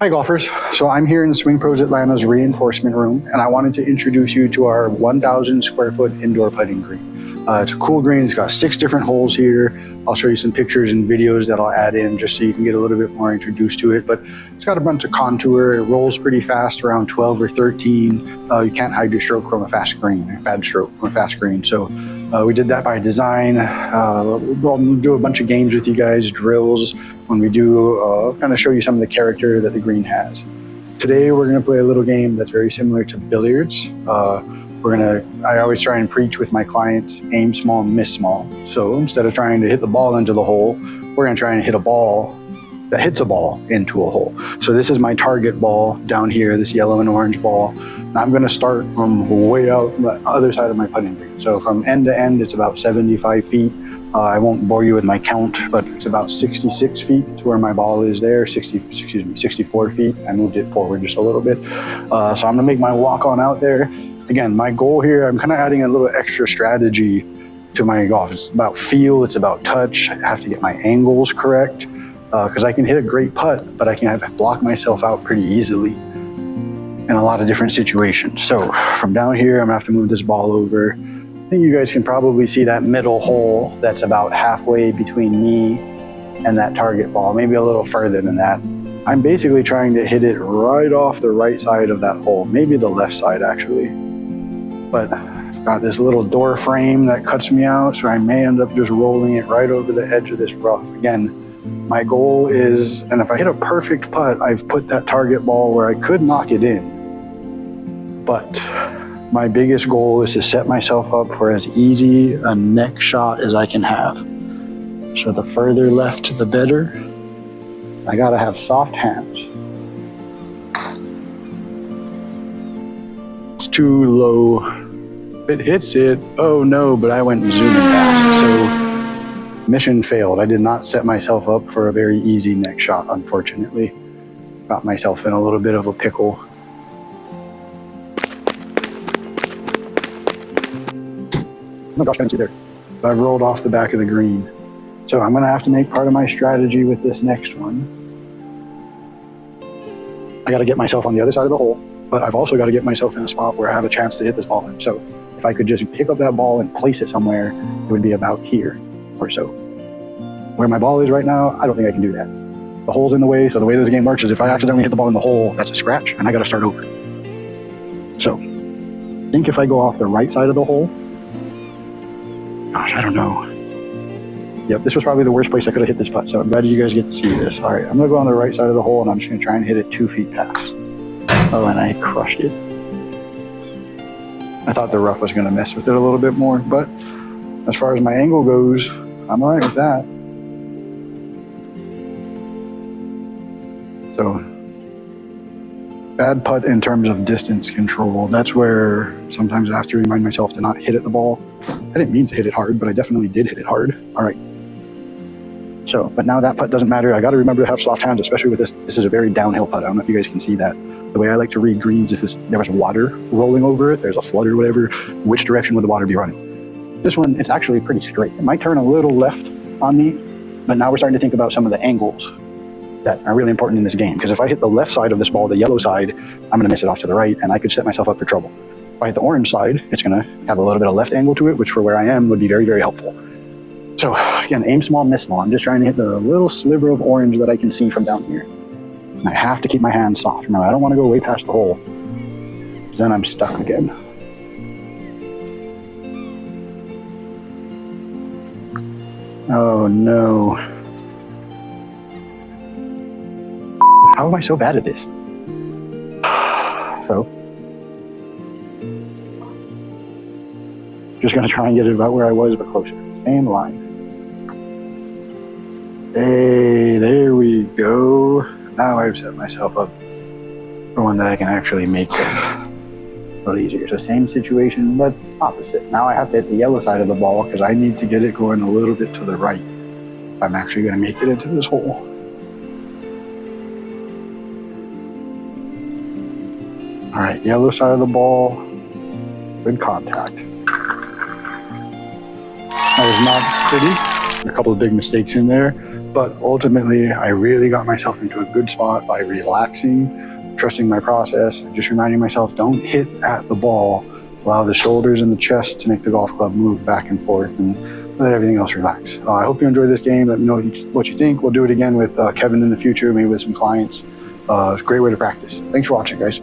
Hi golfers, so I'm here in Swing Pros Atlanta's reinforcement room and I wanted to introduce you to our 1,000 square foot indoor putting green. It's a cool green, it's got 6 different holes here. I'll show you some pictures and videos that I'll add in just so you can get a little bit more introduced to it, but it's got a bunch of contour, it rolls pretty fast, around 12 or 13. You can't hide your stroke from a fast green, a bad stroke from a fast green. So we did that by design. We'll do a bunch of games with you guys, drills, when we do kind of show you some of the character that the green has. Today we're going to play a little game that's very similar to billiards. I always try and preach with my clients, aim small, miss small. So instead of trying to hit the ball into the hole, we're going to try and hit a ball that hits a ball into a hole. So this is my target ball down here, this yellow and orange ball. And I'm going to start from way out the other side of my putting green. So from end to end, it's about 75 feet. I won't bore you with my count, but it's about 66 feet to where my ball is there, 64 feet. I moved it forward just a little bit. So I'm gonna make my walk on out there. Again, my goal here, I'm kind of adding a little extra strategy to my golf. It's about feel, it's about touch. I have to get my angles correct because I can hit a great putt, but I can block myself out pretty easily in a lot of different situations. So from down here, I'm gonna have to move this ball over. I think you guys can probably see that middle hole that's about halfway between me and that target ball, maybe a little further than that. I'm basically trying to hit it right off the right side of that hole, maybe the left side actually. But I've got this little door frame that cuts me out, so I may end up just rolling it right over the edge of this rough. Again, my goal is, and if I hit a perfect putt, I've put that target ball where I could knock it in. But my biggest goal is to set myself up for as easy a neck shot as I can have. So the further left, the better. I gotta have soft hands. It's too low. If it hits it, oh no, but I went zooming past. So mission failed. I did not set myself up for a very easy neck shot, unfortunately. Got myself in a little bit of a pickle. Oh gosh, I didn't see there. I've rolled off the back of the green. So I'm gonna have to make part of my strategy with this next one. I gotta get myself on the other side of the hole, but I've also gotta get myself in a spot where I have a chance to hit this ball in. So if I could just pick up that ball and place it somewhere, it would be about here or so. Where my ball is right now, I don't think I can do that. The hole's in the way, so the way this game works is if I accidentally hit the ball in the hole, that's a scratch, and I gotta start over. So I think if I go off the right side of the hole, gosh, I don't know. Yep, this was probably the worst place I could have hit this putt, so I'm glad you guys get to see this. All right, I'm gonna go on the right side of the hole and I'm just gonna try and hit it 2 feet past. Oh, and I crushed it. I thought the rough was gonna mess with it a little bit more, but as far as my angle goes, I'm all right with that. So, bad putt in terms of distance control. That's where sometimes I have to remind myself to not hit at the ball. I didn't mean to hit it hard, but I definitely did hit it hard. All right. So, but now that putt doesn't matter. I got to remember to have soft hands, especially with this. This is a very downhill putt. I don't know if you guys can see that. The way I like to read greens, if there was water rolling over it, there's a flood or whatever, which direction would the water be running? This one, it's actually pretty straight. It might turn a little left on me, but now we're starting to think about some of the angles that are really important in this game. Because if I hit the left side of this ball, the yellow side, I'm going to miss it off to the right, and I could set myself up for trouble. If I hit the orange side, it's going to have a little bit of left angle to it, which for where I am would be very, very helpful. So again, aim small, miss small. I'm just trying to hit the little sliver of orange that I can see from down here. And I have to keep my hands soft. Now, I don't want to go way past the hole. Then I'm stuck again. Oh no. How am I so bad at this? So, just gonna try and get it about where I was, but closer. Same line. Hey, there we go. Now I've set myself up for one that I can actually make a little easier. So same situation, but opposite. Now I have to hit the yellow side of the ball because I need to get it going a little bit to the right. I'm actually gonna make it into this hole. All right, yellow side of the ball, good contact. That was not pretty. A couple of big mistakes in there. But ultimately, I really got myself into a good spot by relaxing, trusting my process, and just reminding myself, don't hit at the ball. Allow the shoulders and the chest to make the golf club move back and forth, and let everything else relax. I hope you enjoy this game. Let me know what you think. We'll do it again with Kevin in the future, maybe with some clients. It's a great way to practice. Thanks for watching, guys.